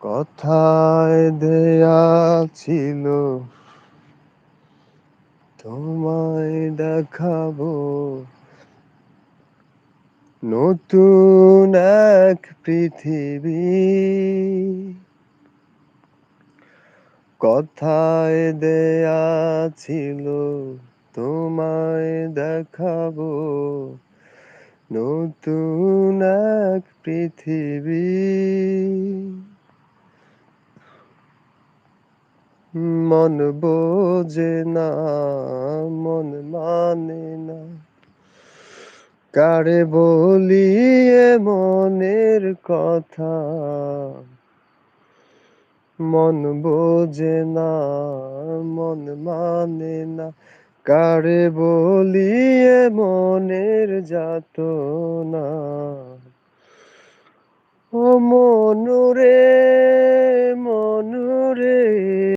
কথায় দেয়া ছিল তোমায় দেখাবো নতুন এক পৃথিবী। কথায় দেয়া ছিল তোমায় দেখাবো নতুন এক পৃথিবী। মন বোঝে না, মন মানে না, কারে বলি এ মনের কথা। মন বোঝে না, মন মানে না, কারে বলি এ মনের যাতনা। ও